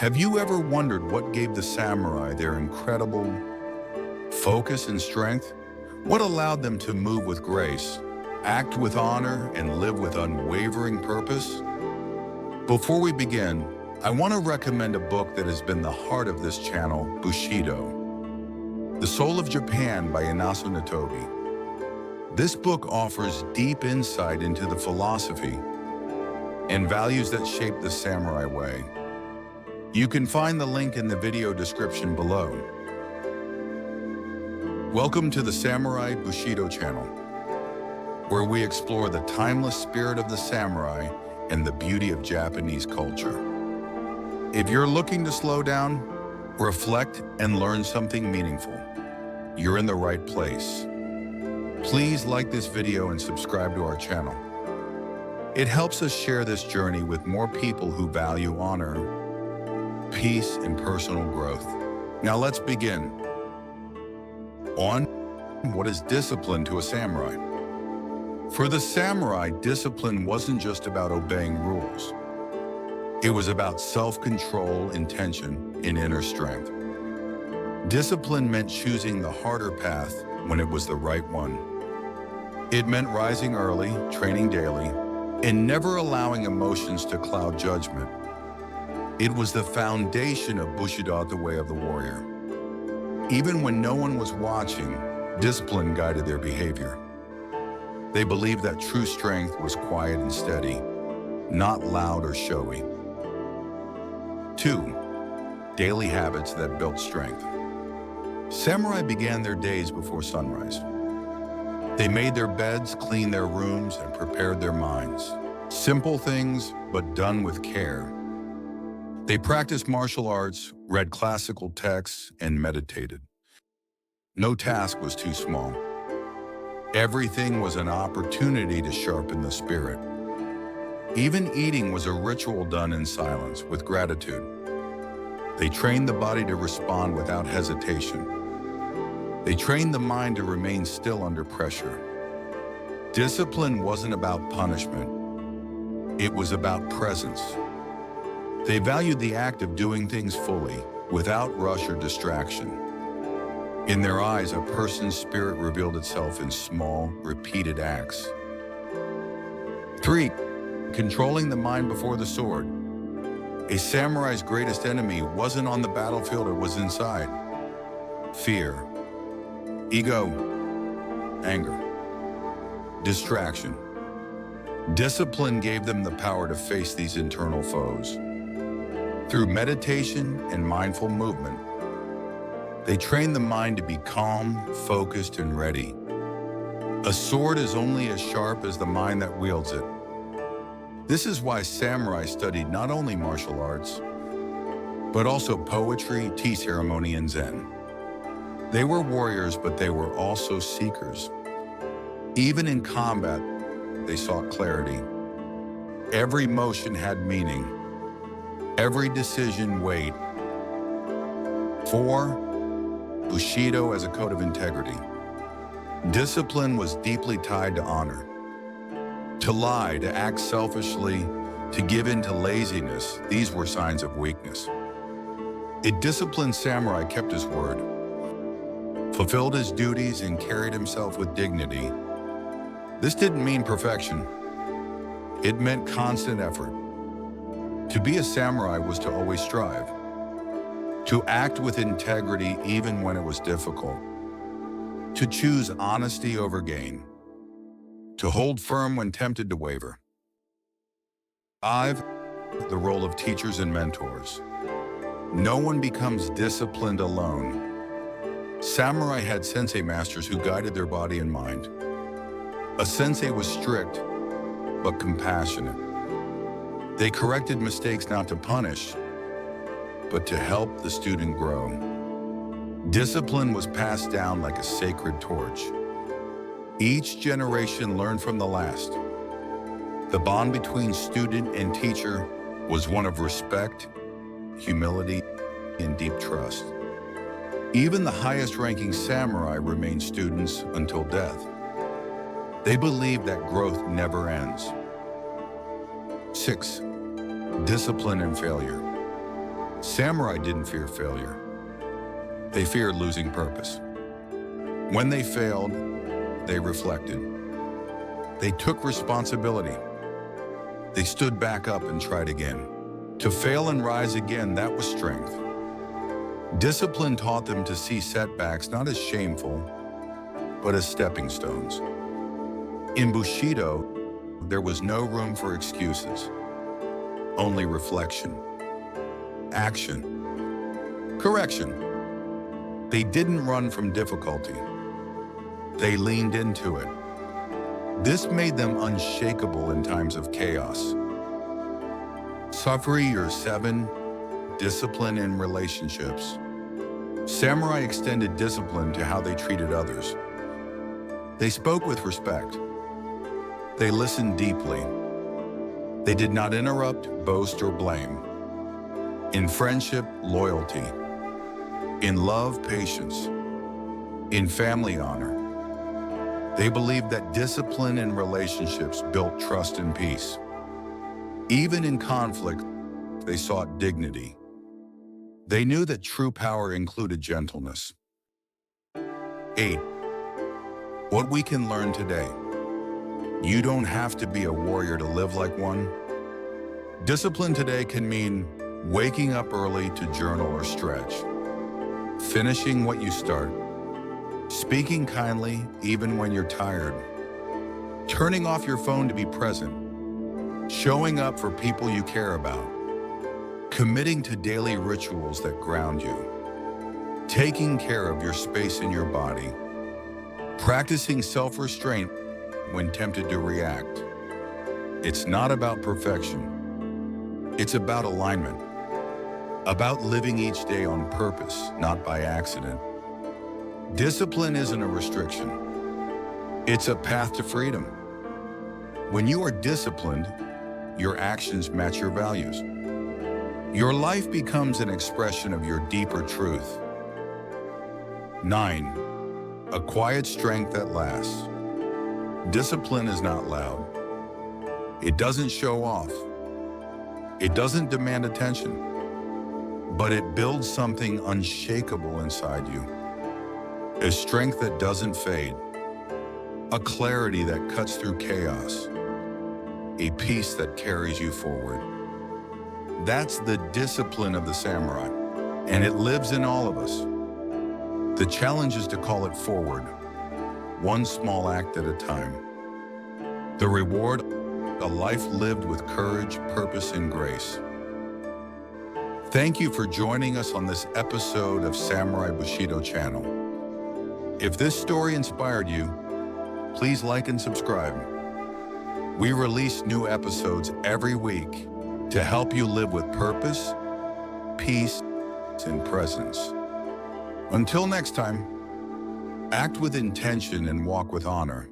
Have you ever wondered what gave the samurai their incredible focus and strength? What allowed them to move with grace, act with honor, and live with unwavering purpose? Before we begin, I want to recommend a book that has been the heart of this channel, Bushido, The Soul of Japan by Inazo Nitobe. This book offers deep insight into the philosophy and values that shape the samurai way. You can find the link in the video description below. Welcome to the Samurai Bushido Channel, where we explore the timeless spirit of the samurai and the beauty of Japanese culture. If you're looking to slow down, reflect, and learn something meaningful, you're in the right place. Please like this video and subscribe to our channel. It helps us share this journey with more people who value honor, peace, and personal growth. Now let's begin. What is discipline to a samurai? For the samurai, discipline wasn't just about obeying rules. It was about self-control, intention, and inner strength. Discipline meant choosing the harder path when it was the right one. It meant rising early, training daily, and never allowing emotions to cloud judgment. It was the foundation of Bushido, the way of the warrior. Even when no one was watching, discipline guided their behavior. They believed that true strength was quiet and steady, not loud or showy. 2. Daily habits that built strength. Samurai began their days before sunrise. They made their beds, cleaned their rooms, and prepared their minds. Simple things, but done with care. They practiced martial arts, read classical texts, and meditated. No task was too small. Everything was an opportunity to sharpen the spirit. Even eating was a ritual done in silence, with gratitude. They trained the body to respond without hesitation. They trained the mind to remain still under pressure. Discipline wasn't about punishment. It was about presence. They valued the act of doing things fully, without rush or distraction. In their eyes, a person's spirit revealed itself in small, repeated acts. 3. Controlling the mind before the sword. A samurai's greatest enemy wasn't on the battlefield, it was inside. Fear, ego, anger, distraction. Discipline gave them the power to face these internal foes. Through meditation and mindful movement, they train the mind to be calm, focused, and ready. A sword is only as sharp as the mind that wields it. This is why samurai studied not only martial arts, but also poetry, tea ceremony, and Zen. They were warriors, but they were also seekers. Even in combat, they sought clarity. Every motion had meaning. Every decision weighed. 4. Bushido as a code of integrity. Discipline was deeply tied to honor. To lie, to act selfishly, to give in to laziness, these were signs of weakness. A disciplined samurai kept his word, fulfilled his duties, and carried himself with dignity. This didn't mean perfection. It meant constant effort. To be a samurai was to always strive, to act with integrity even when it was difficult, to choose honesty over gain, to hold firm when tempted to waver. 5. The role of teachers and mentors. No one becomes disciplined alone. Samurai had sensei masters who guided their body and mind. A sensei was strict, but compassionate. They corrected mistakes not to punish, but to help the student grow. Discipline was passed down like a sacred torch. Each generation learned from the last. The bond between student and teacher was one of respect, humility, and deep trust. Even the highest-ranking samurai remained students until death. They believed that growth never ends. 6. Discipline and failure. Samurai didn't fear failure. They feared losing purpose. When they failed, they reflected. They took responsibility. They stood back up and tried again. To fail and rise again, that was strength. Discipline taught them to see setbacks not as shameful, but as stepping stones. In Bushido, there was no room for excuses, only reflection, action, correction. They didn't run from difficulty. They leaned into it. This made them unshakable in times of chaos. Suffer 7, discipline in relationships. Samurai extended discipline to how they treated others. They spoke with respect. They listened deeply. They did not interrupt, boast, or blame. In friendship, loyalty. In love, patience. In family, honor. They believed that discipline in relationships built trust and peace. Even in conflict, they sought dignity. They knew that true power included gentleness. 8. What we can learn today. You don't have to be a warrior to live like one. Discipline today can mean waking up early to journal or stretch, finishing what you start, speaking kindly even when you're tired, turning off your phone to be present, showing up for people you care about, committing to daily rituals that ground you, taking care of your space in your body, practicing self-restraint when tempted to react. It's not about perfection. It's about alignment, about living each day on purpose, not by accident. Discipline isn't a restriction. It's a path to freedom. When you are disciplined, your actions match your values. Your life becomes an expression of your deeper truth. 9. A quiet strength that lasts. Discipline is not loud. It doesn't show off. It doesn't demand attention, but it builds something unshakable inside you. A strength that doesn't fade. A clarity that cuts through chaos. A peace that carries you forward. That's the discipline of the samurai, and it lives in all of us. The challenge is to call it forward, one small act at a time. The reward, a life lived with courage, purpose, and grace. Thank you for joining us on this episode of Samurai Bushido Channel. If this story inspired you, please like and subscribe. We release new episodes every week to help you live with purpose, peace, and presence. Until next time, act with intention and walk with honor.